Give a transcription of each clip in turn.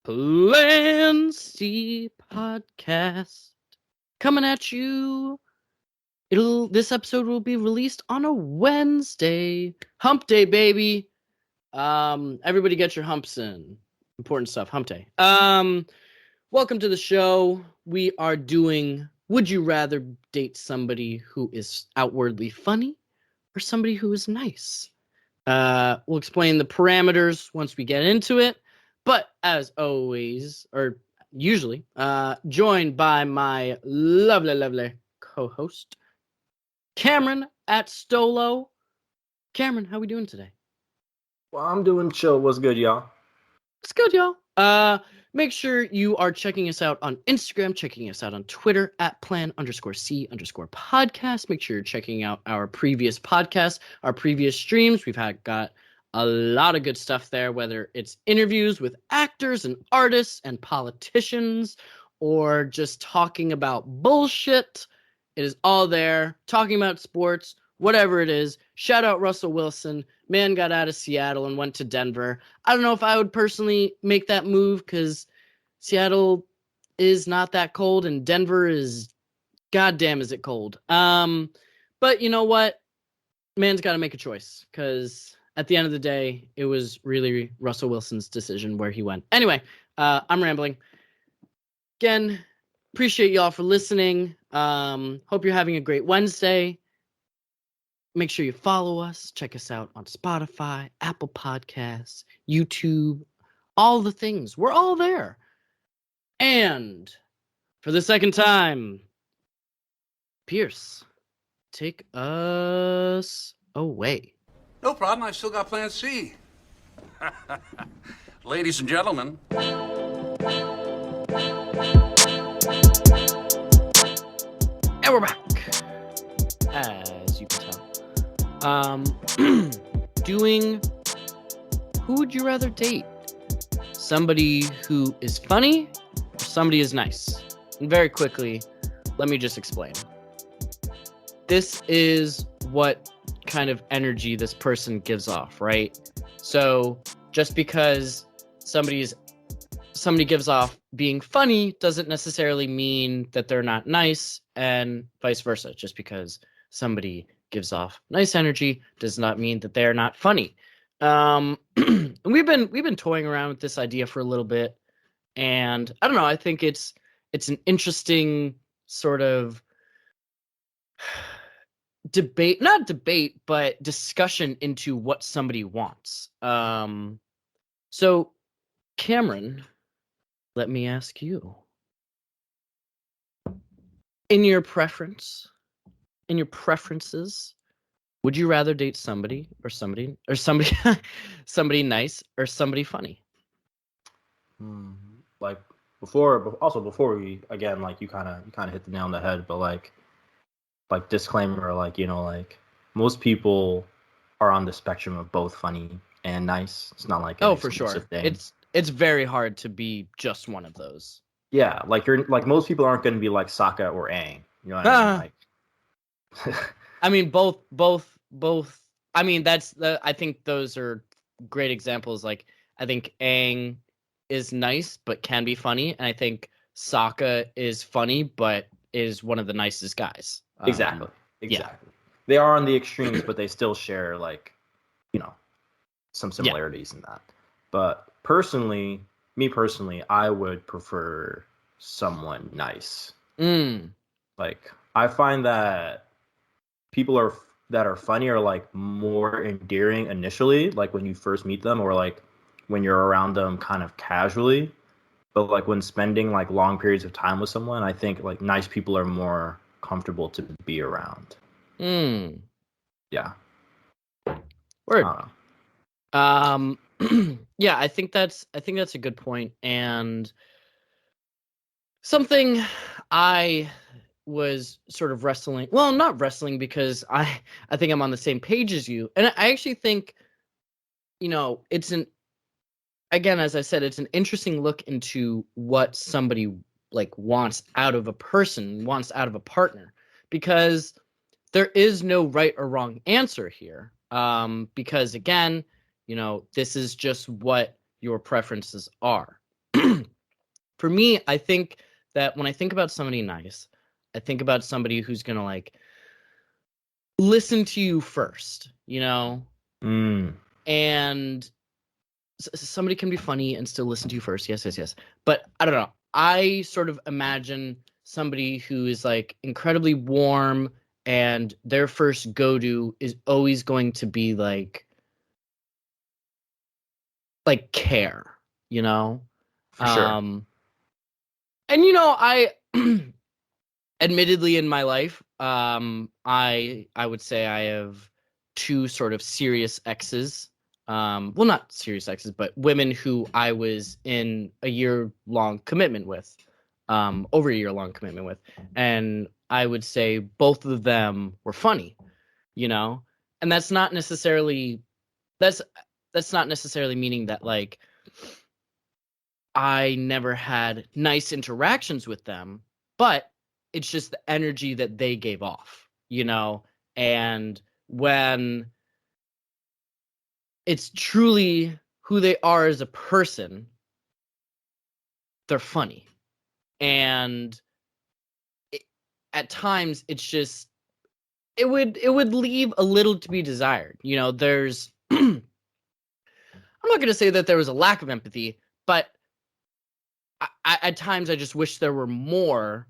Plan C podcast coming at you. This episode will be released on a Wednesday. Hump day, baby. Everybody get your humps in. Important stuff. Hump day. Welcome to the show. We are doing Would you rather date somebody who is outwardly funny or somebody who is nice? We'll explain the parameters once we get into it. But as always, or usually, joined by my lovely co-host, Cameron at Stolo. Cameron, how we doing today? Well, I'm doing chill. What's good, y'all? It's good, y'all. Make sure you are checking us out on Instagram, checking us out on Twitter at plan_C_podcast. Make sure you're checking out our previous podcasts, our previous streams. We've got a lot of good stuff there, whether it's interviews with actors and artists and politicians or just talking about bullshit. It is all there. Talking about sports, whatever it is. Shout out Russell Wilson. Man got out of Seattle and went to Denver. I don't know if I would personally make that move because Seattle is not that cold and Denver is goddamn is it cold. But you know what? Man's got to make a choice because at the end of the day, it was really Russell Wilson's decision where he went. Anyway, I'm rambling. Again, appreciate y'all for listening. Hope you're having a great Wednesday. Make sure you follow us. Check us out on Spotify, Apple Podcasts, YouTube, all the things. We're all there. And for the second time, Pierce, take us away. No problem. I still got Plan C. Ladies and gentlemen. And we're back. As you can tell. Doing who would you rather date? Somebody who is funny or somebody is nice? And very quickly, let me just explain. This is what kind of energy this person gives off, right? So just because somebody gives off being funny doesn't necessarily mean that they're not nice, and vice versa. Just because somebody gives off nice energy does not mean that they're not funny. And we've been toying around with this idea for a little bit, and I don't know. I think it's an interesting sort of not debate, but discussion into what somebody wants. So, Cameron, let me ask you: in your preferences, would you rather date somebody somebody nice or somebody funny? Like before we again, like you kind of hit the nail on the head, but like disclaimer, like most people are on the spectrum of both funny and nice. It's not like for sure thing. It's very hard to be just one of those. Yeah, like most people aren't going to be like Sokka or Aang. You know what I mean? Like, I mean, both. I mean, I think those are great examples. Like, I think Aang is nice but can be funny, and I think Sokka is funny but is one of the nicest guys. Exactly. Yeah. They are on the extremes, but they still share some similarities in that. But me personally, I would prefer someone nice. Like, I find that people that are funny are like more endearing initially, like when you first meet them, or like when you're around them kind of casually. But like when spending like long periods of time with someone, I think like nice people are more comfortable to be around. Yeah. Word. Yeah, I think that's a good point, and something I was sort of wrestling. Well, not wrestling, because I think I'm on the same page as you, and I actually think, it's again, as I said, it's an interesting look into what somebody like wants out of a person, wants out of a partner, because there is no right or wrong answer here. Because again, this is just what your preferences are. for me, I think that when I think about somebody nice, I think about somebody who's gonna like listen to you first, you know, and somebody can be funny and still listen to you first. Yes, yes, yes. But I don't know. I sort of imagine somebody who is like incredibly warm and their first go-to is always going to be like care, you know? For sure. And you know, I admittedly in my life, I would say I have two sort of serious exes. Well, not serious exes, but women who I was in a year-long commitment with, over a year-long commitment with, and I would say both of them were funny, you know, and that's not necessarily meaning that like I never had nice interactions with them, but it's just the energy that they gave off, you know? And when it's truly who they are as a person, they're funny. And at times it's just it would leave a little to be desired. You know, there's I'm not going to say that there was a lack of empathy, but at times I just wish there were more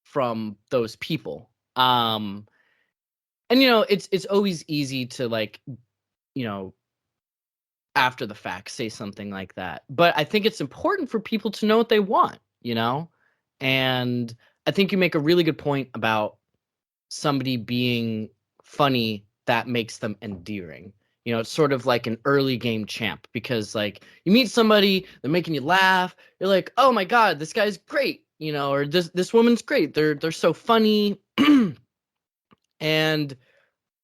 from those people. And you know, it's always easy to like, you know, after the fact say something like that. But I think it's important for people to know what they want, you know? And I think you make a really good point about somebody being funny that makes them endearing. You know, it's sort of like an early game champ because like you meet somebody, they're making you laugh, you're like, "Oh my god, this guy's great." You know, or this woman's great. They're so funny. And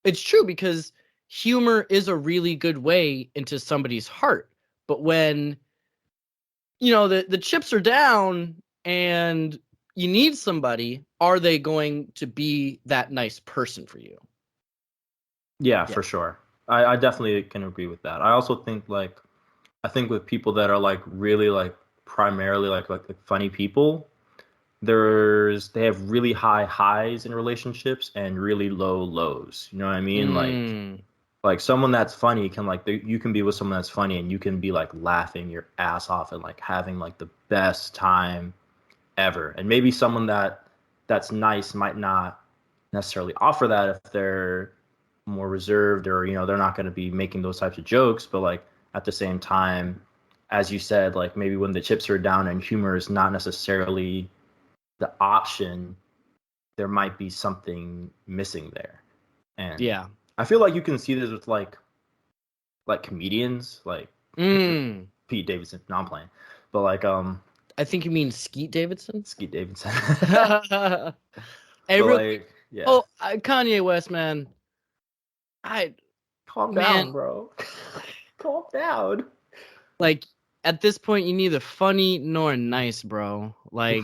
it's true because humor is a really good way into somebody's heart. But when you know the chips are down and you need somebody, are they going to be that nice person for you? Yeah, for sure. I definitely can agree with that. I also think like I think with people that are like really like primarily like funny people, they have really high highs in relationships and really low lows. You know what I mean? Like someone that's funny can like you can be with someone that's funny and you can be like laughing your ass off and like having like the best time ever. And maybe someone that's nice might not necessarily offer that if they're more reserved or you know they're not going to be making those types of jokes, but like at the same time, as you said, like maybe when the chips are down and humor is not necessarily the option, there might be something missing there. And Yeah. I feel like you can see this with like comedians like Pete Davidson. No, I'm playing, but like I think you mean Skeet Davidson. Skeet Davidson. Hey, But real like yeah. Oh, Kanye West, man. Calm Man, down, bro. Calm down. like at this point, you neither funny nor nice, bro. Like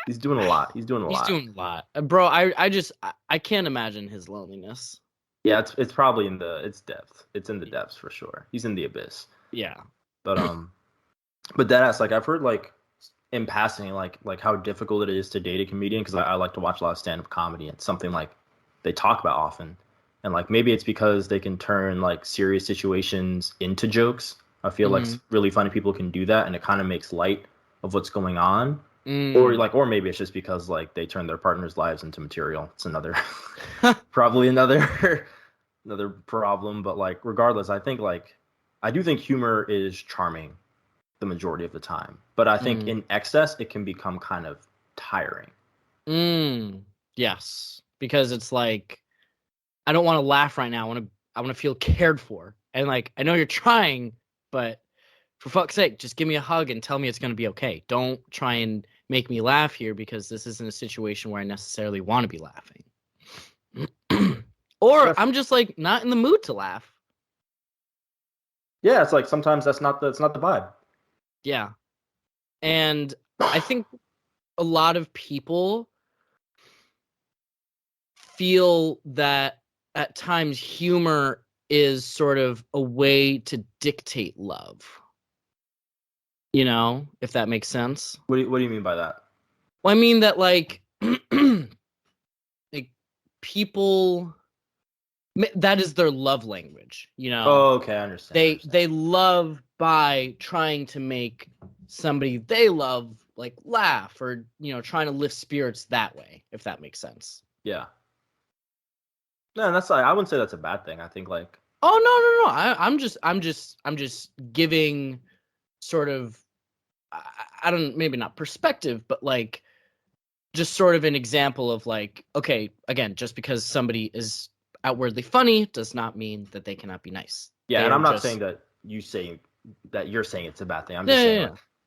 he's doing a lot. He's doing a he's lot. doing a lot, bro. I can't imagine his loneliness. Yeah, it's probably in the it's depth. It's in the depths for sure. He's in the abyss. Yeah. But that's like I've heard like in passing like how difficult it is to date a comedian because I like to watch a lot of stand up comedy. It's something like they talk about often, and like maybe it's because they can turn like serious situations into jokes. I feel like really funny people can do that, and it kind of makes light of what's going on. Or maybe it's just because like they turn their partner's lives into material. It's another probably another problem. But like regardless, I think like I do think humor is charming the majority of the time. But I think in excess it can become kind of tiring. Yes. Because it's like I don't want to laugh right now. I want to feel cared for. And like I know you're trying, but for fuck's sake, just give me a hug and tell me it's going to be okay. Don't try and make me laugh here because this isn't a situation where I necessarily want to be laughing. Or I'm just like not in the mood to laugh. Yeah, it's like sometimes that's not the vibe. Yeah. And I think a lot of people feel that at times humor is sort of a way to dictate love. You know, if that makes sense. What do you mean by that? Well, I mean that like like people that is their love language, you know. Oh, okay, I understand. They love by trying to make somebody they love like laugh or, you know, trying to lift spirits that way, if that makes sense. Yeah. No, that's like, I wouldn't say that's a bad thing. I think like, Oh no. I'm just giving sort of I don't, maybe not perspective, but like just sort of an example of like, okay, again, just because somebody is outwardly funny does not mean that they cannot be nice. yeah, They and are I'm not just, saying that you're saying it's a bad thing. I'm yeah, just saying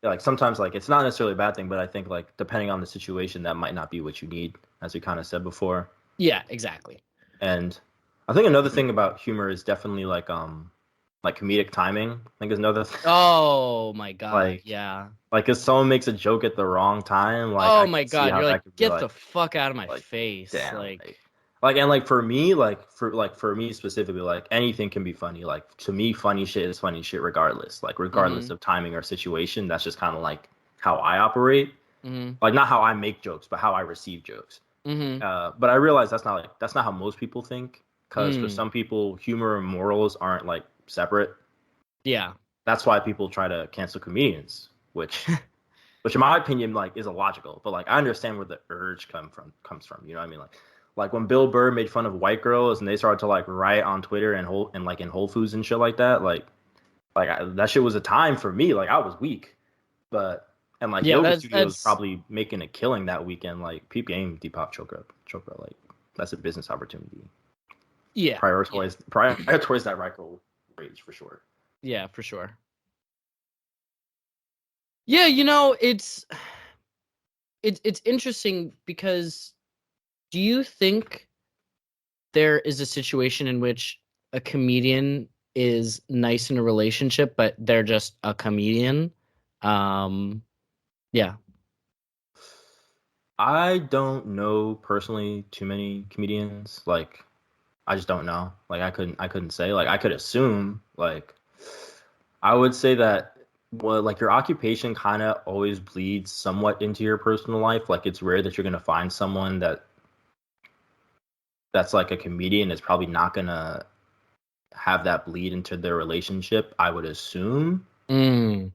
yeah, like sometimes like it's not necessarily a bad thing, but I think like depending on the situation, that might not be what you need, as we kind of said before. yeah, exactly. And I think another thing about humor is definitely like comedic timing. I think is another thing. Oh my god, Like yeah. like if someone makes a joke at the wrong time, like Oh I my can see god, how you're that like, could be get the fuck out of my like face. damn, Like, and like for me, for me specifically, like anything can be funny. Like to me, funny shit is funny shit regardless. Like regardless mm-hmm, of timing or situation. That's just kind of like how I operate. mm-hmm, Like not how I make jokes, but how I receive jokes. mm-hmm, But I realize that's not how most people think. Because for mm, some people, humor and morals aren't like separate. yeah. That's why people try to cancel comedians, which in my opinion like is illogical. But like I understand where the urge comes from. You know what I mean? Like when Bill Burr made fun of white girls and they started to like riot on Twitter and like in Whole Foods and shit like that. That shit was a time for me. Like I was weak, but and like Yeah, yoga that's studios that's probably making a killing that weekend. Like peep game Deepak Chopra, like that's a business opportunity. yeah, yeah, Prioritize that rifle rage for sure. yeah, for sure. Yeah, you know, it's interesting because do you think there is a situation in which a comedian is nice in a relationship, but they're just a comedian? Um, yeah. I don't know personally too many comedians. Like I just don't know. Like I couldn't say. Like I could assume. Like I would say that well, like your occupation kind of always bleeds somewhat into your personal life. Like it's rare that you're gonna find someone that's like a comedian that's probably not gonna have that bleed into their relationship. I would assume. Mm,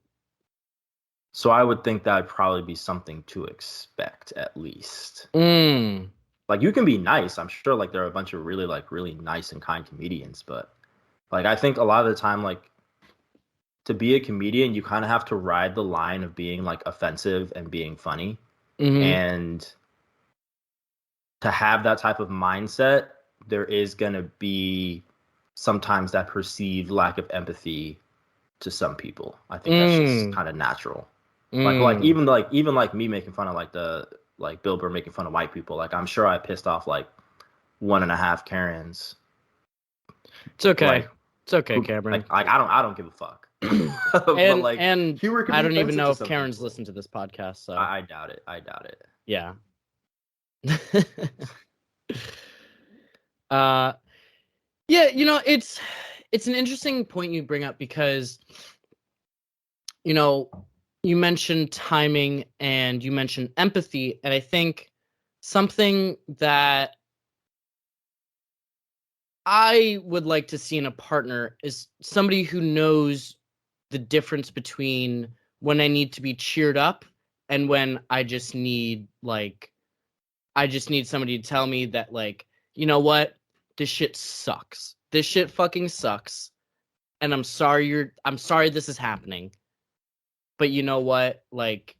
So I would think that'd probably be something to expect at least. mm, Like you can be nice. I'm sure like there are a bunch of really nice and kind comedians, but like I think a lot of the time like to be a comedian, you kind of have to ride the line of being like offensive and being funny. mm-hmm, And to have that type of mindset, there is going to be sometimes that perceived lack of empathy to some people. I think that's just mm, kind of natural. mm. Even like me making fun of like Bill Burr making fun of white people. Like I'm sure I pissed off like one and a half Karens. It's okay. Like It's okay, who Cameron. like I don't give a fuck. But like And humor can I be don't even offensive know to if some Karen's people. listened to this podcast, so I doubt it. I doubt it. yeah. uh yeah, you know, it's an interesting point you bring up because you know, you mentioned timing and you mentioned empathy, and I think something that I would like to see in a partner is somebody who knows the difference between when I need to be cheered up and when I just need somebody to tell me that like, you know what? This shit sucks. This shit fucking sucks. And I'm sorry this is happening. But you know what? Like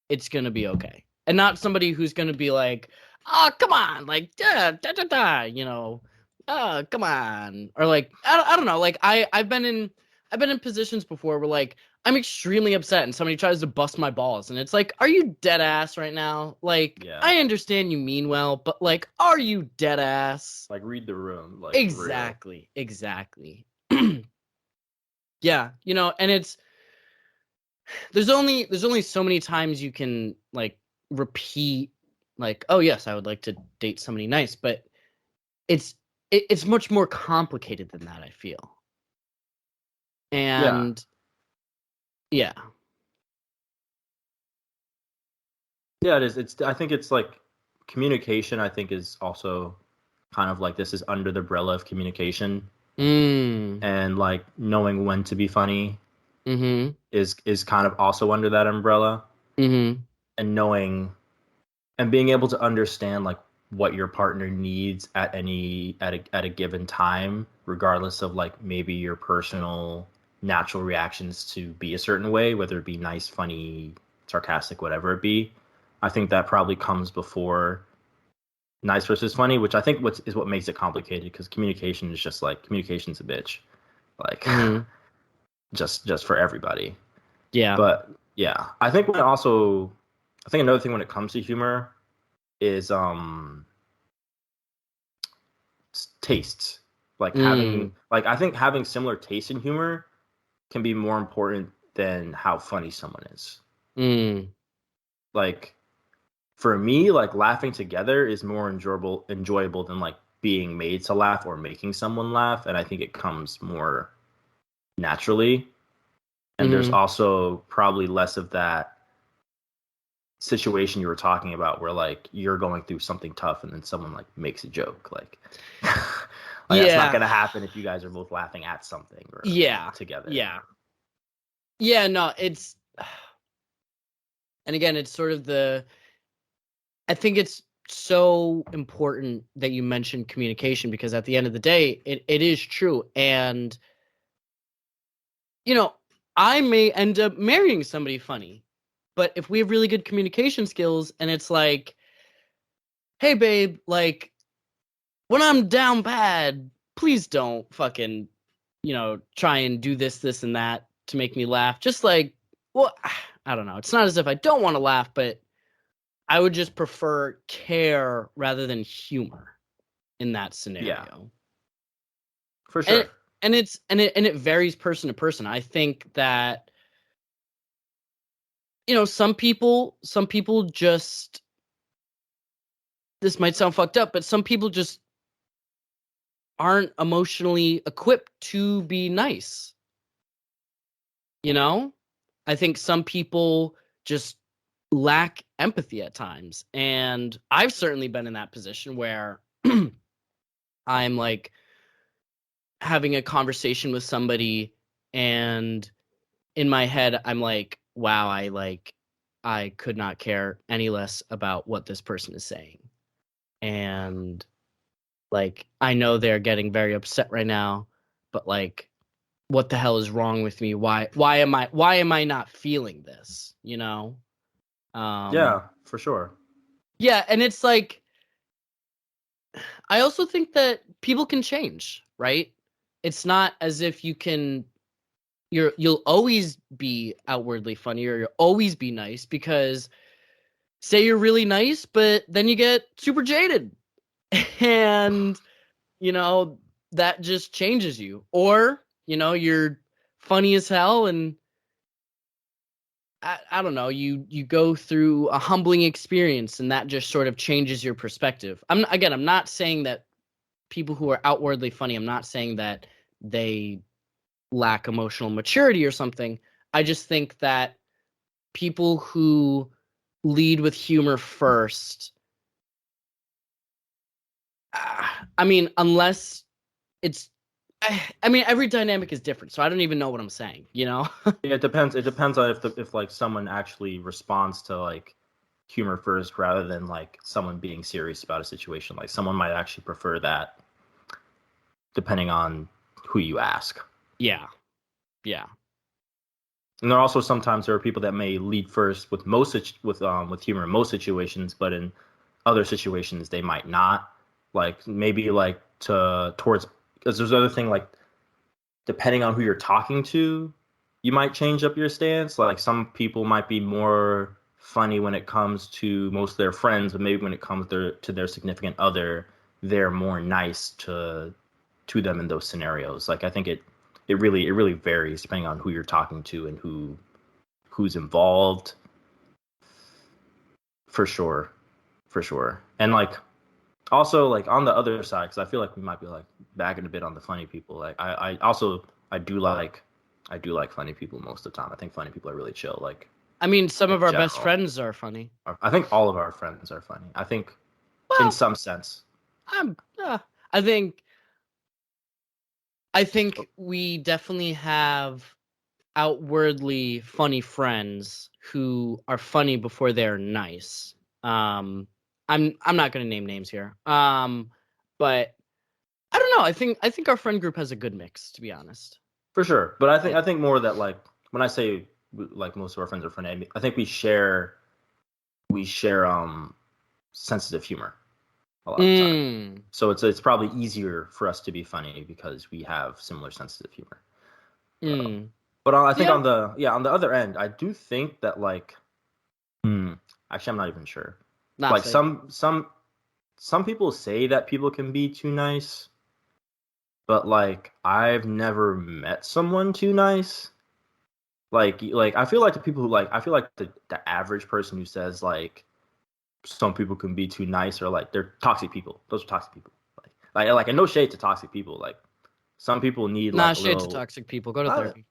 it's going to be okay. And not somebody who's going to be like, "Oh, come on." Like, you know. "Oh, come on." Or like I don't know. Like I've been in positions before where like I'm extremely upset and somebody tries to bust my balls and it's like, "Are you dead ass right now?" Like Yeah. I understand you mean well, but like are you dead ass? Like read the room, like for real. Exactly. Exactly. Yeah, you know, and it's there's only so many times you can like repeat like, oh yes, I would like to date somebody nice, but it's it's much more complicated than that, I feel. Yeah. And yeah. Yeah, it is. I think it's like communication. I think is also kind of like this is under the umbrella of communication, and like knowing when to be funny is kind of also under that umbrella, and knowing and being able to understand like what your partner needs at a given time, regardless of like maybe your personal natural reactions to be a certain way, whether it be nice, funny, sarcastic, whatever it be. I think that probably comes before nice versus funny, which I think what makes it complicated, because communication is just like communication's a bitch, like just for everybody. Yeah. But yeah, I think another thing when it comes to humor is tastes. Like I think having similar tastes in humor can be more important than how funny someone is. Like for me, like laughing together is more enjoyable than like being made to laugh or making someone laugh, and I think it comes more naturally. And there's also probably less of that situation you were talking about where like you're going through something tough and then someone like makes a joke, like that's not gonna happen if you guys are both laughing at something or together. No, it's, and again, it's sort of I think it's so important that you mentioned communication, because at the end of the day, it is true. And I may end up marrying somebody funny, but if we have really good communication skills and it's like, hey babe, like when I'm down bad, please don't fucking, try and do this and that to make me laugh. Just like, well, I don't know. It's not as if I don't want to laugh, but I would just prefer care rather than humor in that scenario. Yeah. For sure. And it varies person to person. I think that some people just, this might sound fucked up, but some people just aren't emotionally equipped to be nice. I think some people just lack empathy at times. And I've certainly been in that position where I'm like having a conversation with somebody, and in my head I'm like, wow, I could not care any less about what this person is saying. And like, I know they're getting very upset right now, but like, what the hell is wrong with me? Why am I not feeling this? Yeah, for sure. Yeah, and it's like, I also think that people can change, right? It's not as if you'll always be outwardly funny or you'll always be nice, because say you're really nice, but then you get super jaded and that just changes you. Or you're funny as hell and I don't know, you go through a humbling experience and that just sort of changes your perspective. I'm not saying that people who are outwardly funny, I'm not saying that they lack emotional maturity or something. I just think that people who lead with humor first, unless it's, every dynamic is different, so I don't even know what I'm saying, Yeah, it depends on if like someone actually responds to like humor first rather than like someone being serious about a situation. Like someone might actually prefer that, depending on who you ask. Yeah. And there are people that may lead first with humor in most situations, but in other situations they might not. Like maybe like towards, because there's another thing, like depending on who you're talking to, you might change up your stance. Like some people might be more funny when it comes to most of their friends, but maybe when it comes to their significant other, they're more nice to them in those scenarios. Like I think it really varies depending on who you're talking to and who's involved. For sure. And like also like on the other side, because I feel like we might be like bagging a bit on the funny people. Like I do like funny people most of the time. I think funny people are really chill. Like I mean, some of our best general. friends are funny. I think all of our friends are funny. I think, Well, in some sense. I think we definitely have outwardly funny friends who are funny before they're nice. I'm not going to name names here. But I don't know. I think our friend group has a good mix, to be honest. For sure, but I think more that like when I say like most of our friends are funny, I think we share sensitive humor a lot of the time. So it's probably easier for us to be funny because we have similar sensitive humor. But I think on the other end, I do think that like actually I'm not even sure. Like some people say that people can be too nice, but like I've never met someone too nice. Like I feel like the people who I feel like the average person who says like some people can be too nice or like they're toxic people. Those are toxic people. Like and no shade to toxic people. Like some people need like shade to toxic people. Go to therapy.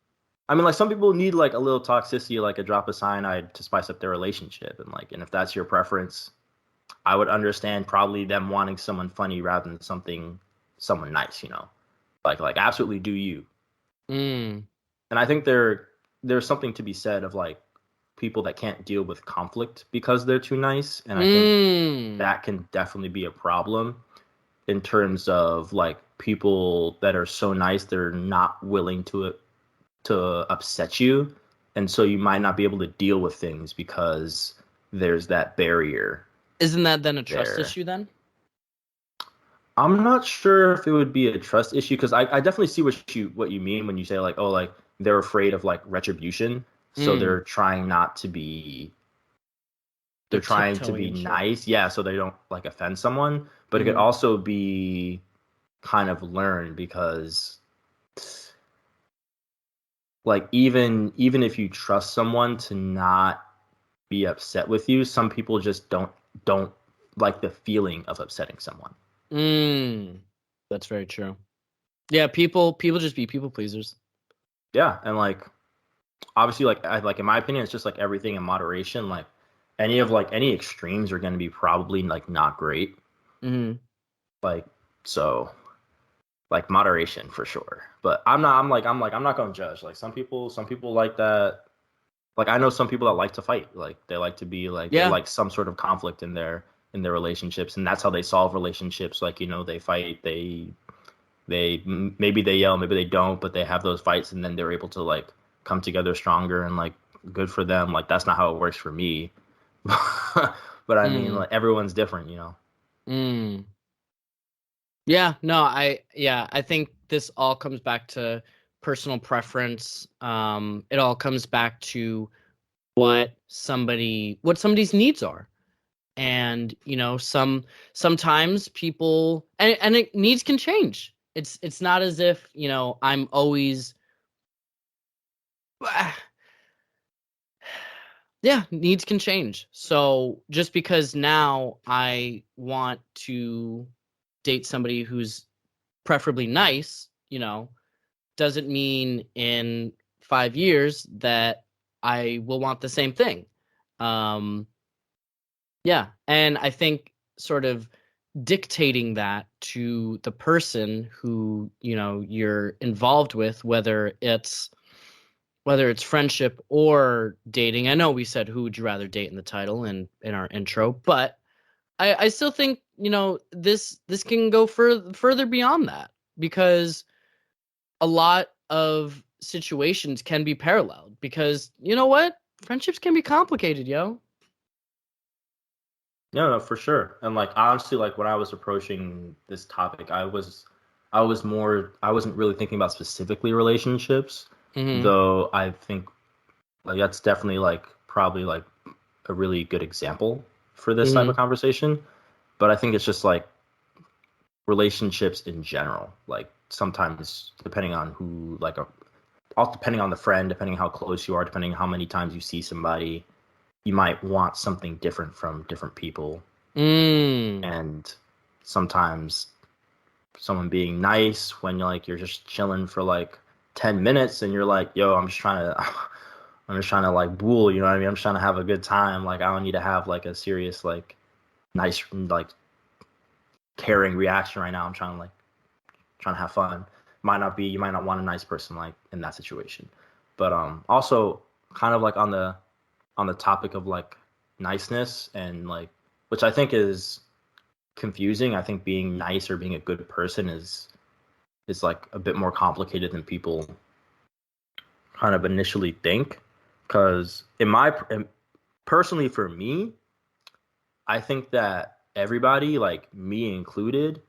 I mean, like some people need like a little toxicity, like a drop of cyanide to spice up their relationship, and if that's your preference, I would understand probably them wanting someone funny rather than someone nice. Like absolutely do you. And I think there's something to be said of like people that can't deal with conflict because they're too nice, and I think that can definitely be a problem in terms of like people that are so nice they're not willing to upset you, and so you might not be able to deal with things because there's that barrier. Isn't that then a trust issue then? I'm not sure if it would be a trust issue because I definitely see what you mean when you say like, oh, like they're afraid of like retribution, so they're trying not to be trying to be nice, so they don't like offend someone. But it could also be kind of learned because like even if you trust someone to not be upset with you, some people just don't like the feeling of upsetting someone. That's very true. Yeah, people just be people pleasers. Yeah, and like obviously like in my opinion it's just like everything in moderation. Like any extremes are going to be probably like not great. Like so like moderation for sure. But I'm not going to judge. Like some people like that. Like I know some people that like to fight. Like they like to be like they like some sort of conflict in their relationships, and that's how they solve relationships. Like they fight, they maybe they yell, maybe they don't, but they have those fights, and then they're able to like come together stronger, and like good for them. Like that's not how it works for me. But I mean, like everyone's different, Yeah, no, I think this all comes back to personal preference. It all comes back to what somebody's needs are. And sometimes people and needs can change. It's not as if I'm always needs can change. So just because now I want to date somebody who's preferably nice, doesn't mean in 5 years that I will want the same thing. Yeah, and I think sort of dictating that to the person who you're involved with, whether it's friendship or dating. I know we said who would you rather date in the title and in our intro, but I still think this can go further beyond that, because a lot of situations can be paralleled, because you know what, friendships can be complicated, yo. No, for sure. And like honestly, like when I was approaching this topic, I wasn't really thinking about specifically relationships, though I think like that's definitely like probably like a really good example for this type of conversation. But I think it's just like relationships in general. Like sometimes depending on who, like also depending on the friend, depending on how close you are, depending on how many times you see somebody, you might want something different from different people. And sometimes someone being nice when you're just chilling for like 10 minutes and you're like, yo, I'm just trying I'm just trying to like bull, you know what I mean? I'm just trying to have a good time. Like I don't need to have like a serious like nice like caring reaction right now. I'm trying to have fun. You might not want a nice person like in that situation. But also kind of like on the topic of like niceness and like which I think is confusing. I think being nice or being a good person is like a bit more complicated than people kind of initially think. Because personally for me, I think that everybody, like me included,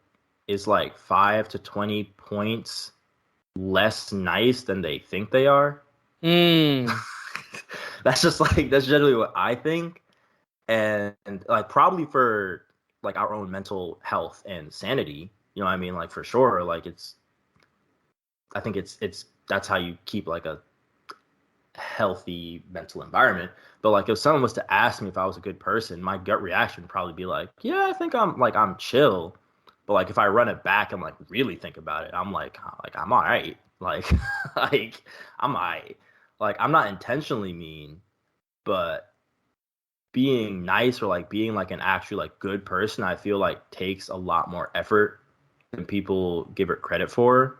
is like 5 to 20 points less nice than they think they are. That's generally what I think. And like probably for like our own mental health and sanity, you know what I mean? Like for sure, like I think it's that's how you keep like a healthy mental environment. But like if someone was to ask me if I was a good person, my gut reaction would probably be like, yeah, I think I'm chill. But like if I run it back and like really think about it, I'm like I'm all right. Like like I'm all right. Like I'm not intentionally mean, but being nice or like being like an actually like good person, I feel like takes a lot more effort than people give it credit for.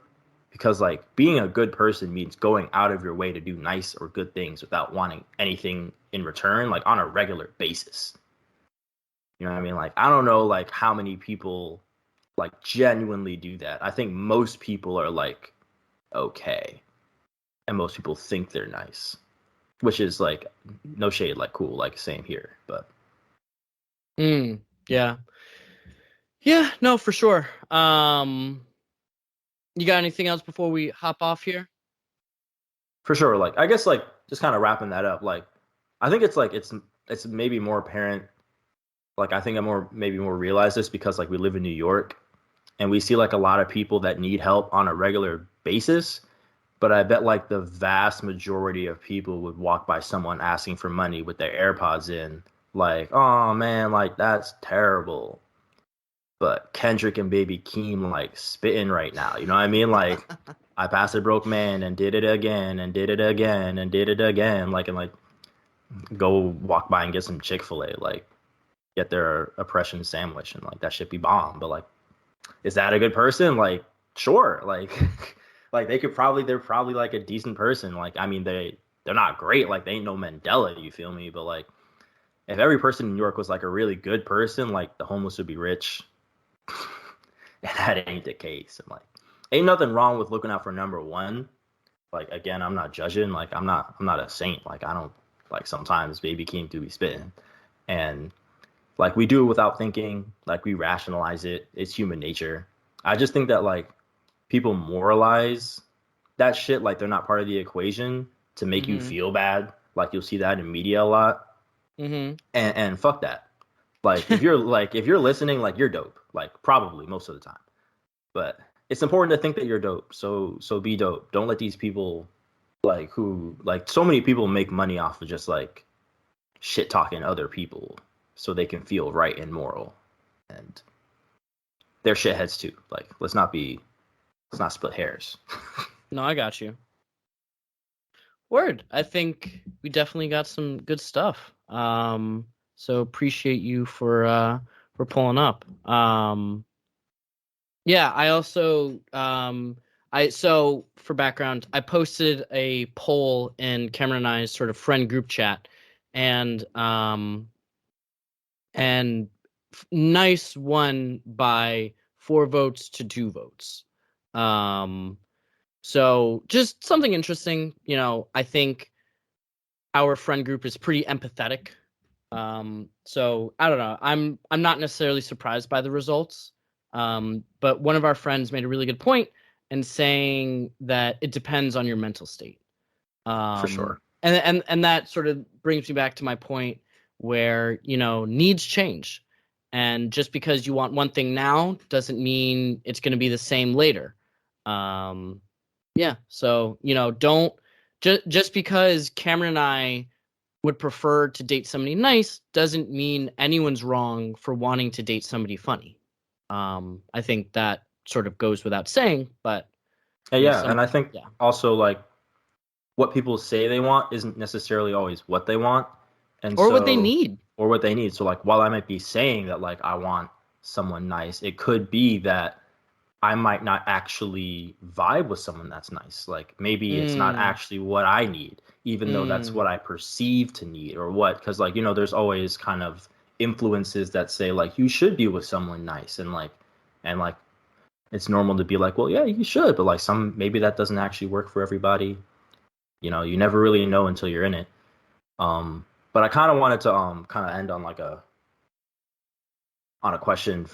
Because like being a good person means going out of your way to do nice or good things without wanting anything in return, like on a regular basis. You know what I mean? Like I don't know like how many people like genuinely do that. I think most people are like okay, and most people think they're nice, which is like no shade, like cool, like same here, but Yeah. Yeah, no, for sure. You got anything else before we hop off here? for sure. Like I guess like just kind of wrapping that up. Like I think it's like it's maybe more apparent. Like I think I maybe more realize this because like we live in New York and we see like a lot of people that need help on a regular basis. But I bet like the vast majority of people would walk by someone asking for money with their AirPods in, like, oh man, like that's terrible. But Kendrick and Baby Keem like spitting right now. You know what I mean? Like I passed a broke man and did it again and did it again and did it again. Like and like go walk by and get some Chick-fil-A, like get their oppression sandwich and like that should be bomb. But like, is that a good person? Like, sure. Like like they're probably like a decent person. Like, I mean they're not great, like they ain't no Mandela, you feel me? But like if every person in New York was like a really good person, like the homeless would be rich. And that ain't the case. And like, ain't nothing wrong with looking out for number one. Like again, I'm not judging. Like I'm not a saint. Like I don't like sometimes Baby Keem do be spitting, and like we do it without thinking. Like we rationalize it. It's human nature. I just think that like people moralize that shit like they're not part of the equation to make you feel bad. Like you'll see that in media a lot. And fuck that. Like if you're listening, like you're dope. Like probably most of the time. But it's important to think that you're dope. So be dope. Don't let these people like who like so many people make money off of just like shit talking other people so they can feel right and moral. And they're shitheads too. Like let's not split hairs. No, I got you. Word. I think we definitely got some good stuff. So appreciate you for pulling up. Yeah, I also so for background, I posted a poll in Cameron and I's sort of friend group chat, and nice won by 4 votes to 2 votes. So just something interesting, you know, I think our friend group is pretty empathetic. So I don't know. I'm not necessarily surprised by the results. But one of our friends made a really good point in saying that it depends on your mental state. For sure. And that sort of brings me back to my point where, you know, needs change. And just because you want one thing now doesn't mean it's going to be the same later. Yeah. So, you know, don't just because Cameron and I would prefer to date somebody nice doesn't mean anyone's wrong for wanting to date somebody funny. I think that sort of goes without saying, but Yeah, and I think also like what people say they want isn't necessarily always what they want, and or what they need. or what they need. So like, while I might be saying that like I want someone nice, it could be that I might not actually vibe with someone that's nice. Like maybe it's not actually what I need, even though that's what I perceive to need or what. Because like, there's always kind of influences that say like you should be with someone nice, and like it's normal to be like, well, yeah, you should, but like maybe that doesn't actually work for everybody. You never really know until you're in it. But I kind of wanted to kind of end on like a question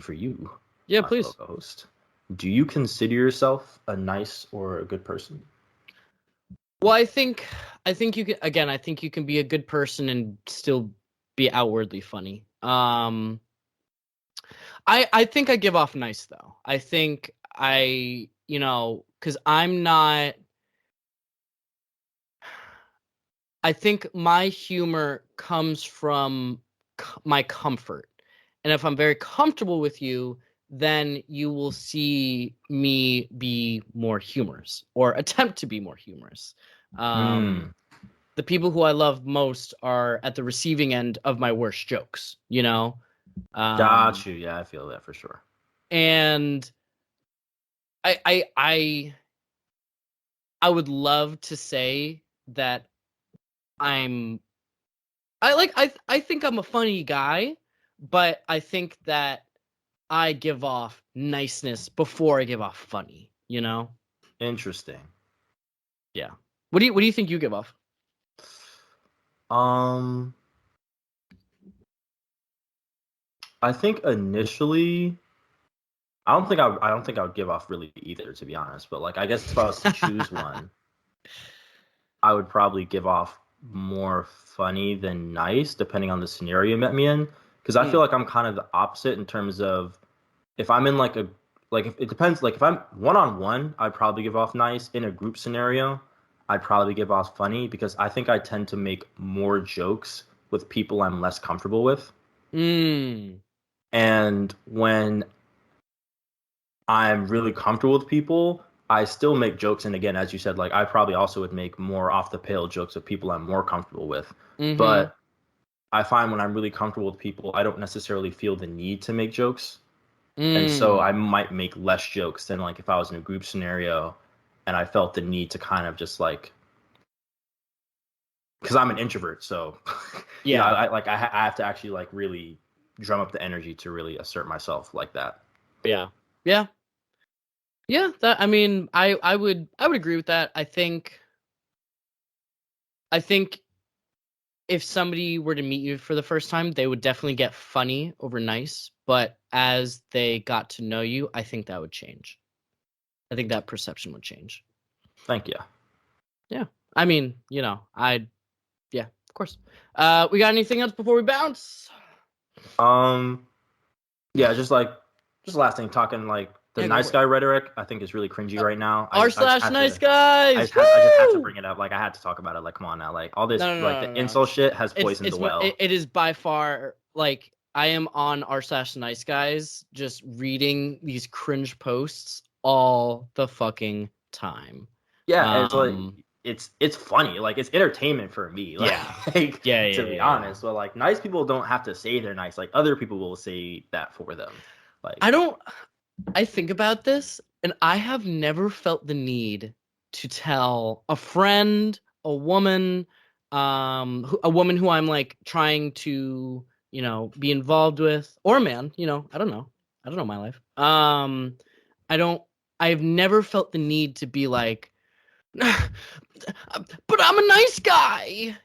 for you. Yeah, please. Co-host. Do you consider yourself a nice or a good person? Well, I think you can, again, I think you can be a good person and still be outwardly funny. I think I give off nice though. I think because I think my humor comes from my comfort. And if I'm very comfortable with you, then you will see me be more humorous or attempt to be more humorous. The people who I love most are at the receiving end of my worst jokes, Got you. Yeah, I feel that for sure. And I would love to say that I think I'm a funny guy, but I think that I give off niceness before I give off funny, Interesting. Yeah. What do you think you give off? I think initially, I don't think I would give off really either, to be honest. But like, I guess if I was to choose one, I would probably give off more funny than nice, depending on the scenario you met me in. Because I feel like I'm kind of the opposite in terms of if I'm in like if it depends. Like if I'm one-on-one, I'd probably give off nice. In a group scenario, I'd probably give off funny because I think I tend to make more jokes with people I'm less comfortable with. And when I'm really comfortable with people, I still make jokes. And again, as you said, like I probably also would make more off the pale jokes with people I'm more comfortable with. But I find when I'm really comfortable with people, I don't necessarily feel the need to make jokes. And so I might make less jokes than like if I was in a group scenario and I felt the need to kind of just like, because I'm an introvert. So yeah, I have to actually like really drum up the energy to really assert myself like that. Yeah. That, I mean, I would agree with that. I think if somebody were to meet you for the first time, they would definitely get funny over nice. But as they got to know you, I think that would change. I think that perception would change. Thank you. Yeah. I mean, yeah, of course. We got anything else before we bounce? Yeah, just last thing, talking like the nice guy rhetoric, I think is really cringy right now. r/nice guys. I just have to bring it up. Like I had to talk about it. Like, come on now. Like all this, the insult shit has poisoned the well. It is by far like I am on r/nice guys, just reading these cringe posts all the fucking time. Yeah, it's like it's funny. Like it's entertainment for me. Like, to be honest. But like nice people don't have to say they're nice. Like other people will say that for them. Like I think about this, and I have never felt the need to tell a friend, a woman who I'm like trying to, be involved with, or a man, I don't know my life. I've never felt the need to be like, but I'm a nice guy,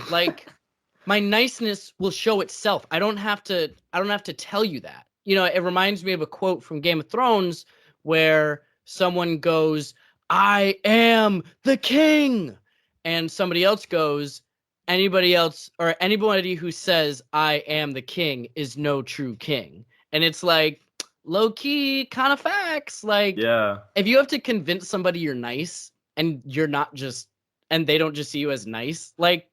like my niceness will show itself. I don't have to tell you that. It reminds me of a quote from Game of Thrones where someone goes, "I am the king." And somebody else goes, anybody who says I am the king is no true king. And it's like low key kind of facts. Like, if you have to convince somebody you're nice and you're not and they don't just see you as nice, like,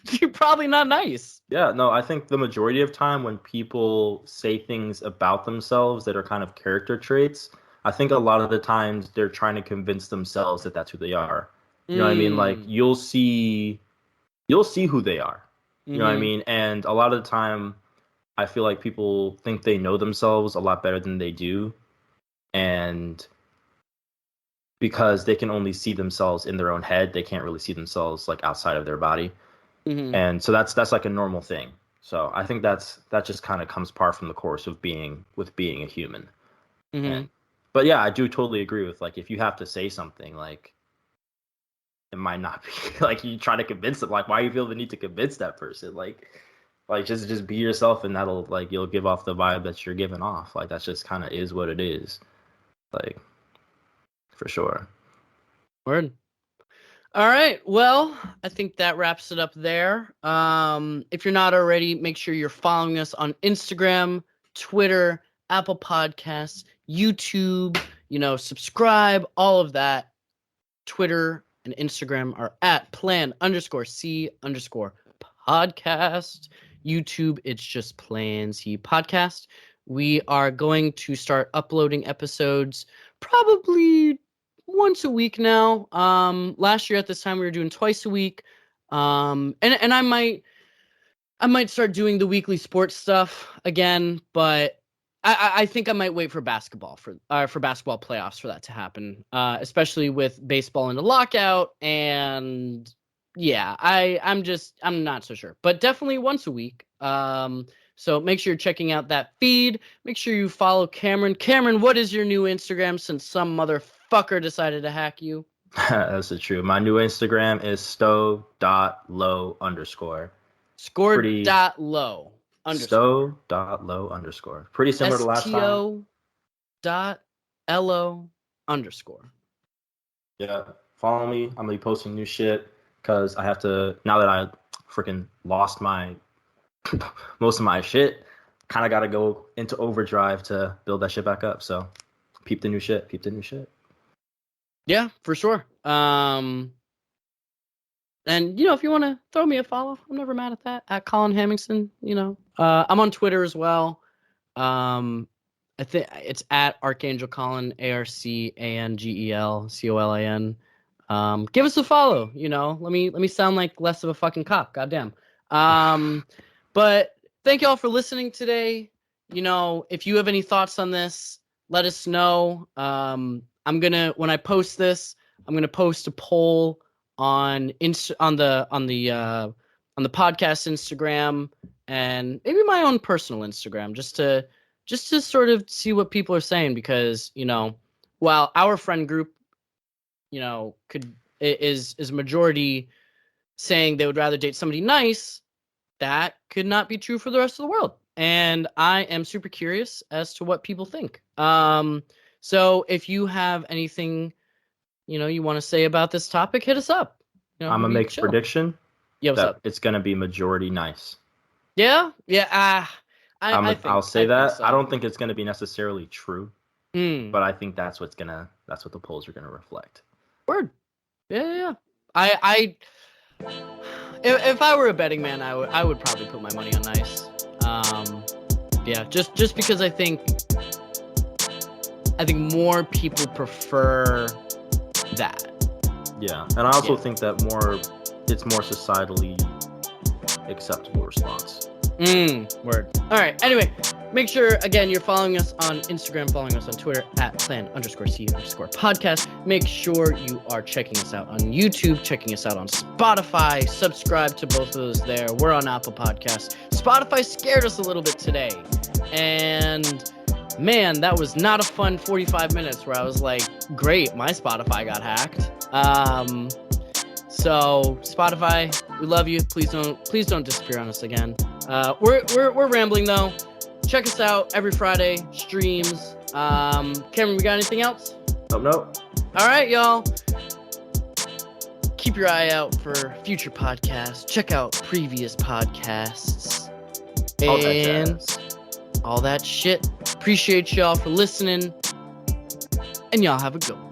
you're probably not nice. Yeah, no, I think the majority of time when people say things about themselves that are kind of character traits, I think a lot of the times they're trying to convince themselves that that's who they are. You know what I mean? Like you'll see who they are. You know what I mean? And a lot of the time I feel like people think they know themselves a lot better than they do. And because they can only see themselves in their own head, they can't really see themselves like outside of their body. And so that's like a normal thing. So I think that just kind of comes par from the course of being a human. But yeah, I do totally agree with, like, if you have to say something, like, it might not be like you try to convince them, like, why you feel the need to convince that person, like just be yourself, and that'll, like, you'll give off the vibe that you're giving off. Like, that's just kind of is what it is, like, for sure. Word. All right, well, I think that wraps it up there. If you're not already, make sure you're following us on Instagram, Twitter, Apple Podcasts, YouTube, subscribe, all of that. Twitter and Instagram are at plan_C_podcast. YouTube, it's just Plan C Podcast. We are going to start uploading episodes probably once a week now. Last year at this time we were doing twice a week. And I might start doing the weekly sports stuff again, but I think I might wait for basketball for basketball playoffs for that to happen, especially with baseball in the lockout. And yeah, I'm not so sure, but definitely once a week. So make sure you're checking out that feed. Make sure you follow Cameron. Cameron, what is your new Instagram since some motherfucker decided to hack you? That's the truth. My new Instagram is stow.low_. Score.low. Stow.low_. Pretty similar to last time. STO.LO_. Yeah. Follow me. I'm going to be posting new shit because I have to, now that I freaking lost most of my shit, kind of got to go into overdrive to build that shit back up. So peep the new shit. Yeah, for sure. And, if you want to throw me a follow, I'm never mad at that. At Colin Hamilton, I'm on Twitter as well. I think it's at Archangel Colin, ARCANGELCOLIN. Give us a follow, let me sound like less of a fucking cop. Goddamn. But thank you all for listening today. If you have any thoughts on this, let us know. When I post this, I'm going to post a poll on the podcast Instagram and maybe my own personal Instagram just to sort of see what people are saying, because while our friend group is majority saying they would rather date somebody nice, that could not be true for the rest of the world, and I am super curious as to what people think. So if you have anything you want to say about this topic, hit us up. I'm gonna make a prediction. Yeah, what's up? It's gonna be majority nice. Yeah. I'll say that. So. I don't think it's gonna be necessarily true, but I think that's what the polls are gonna reflect. Word. Yeah. If I were a betting man, I would probably put my money on nice. Yeah, just because I think more people prefer that. Yeah, and I also think that it's more societally acceptable response. Word. All right. Anyway, make sure again you're following us on Instagram, following us on Twitter at plan_C_podcast. Make sure you are checking us out on YouTube, checking us out on Spotify. Subscribe to both of those there. We're on Apple Podcasts. Spotify scared us a little bit today, and man, that was not a fun 45 minutes where I was like, great, my Spotify got hacked. So Spotify, we love you. Please don't disappear on us again. We're rambling though. Check us out every Friday, streams. Cameron, we got anything else? No. All right, y'all. Keep your eye out for future podcasts. Check out previous podcasts. All that shit. Appreciate y'all for listening. And y'all have a good one.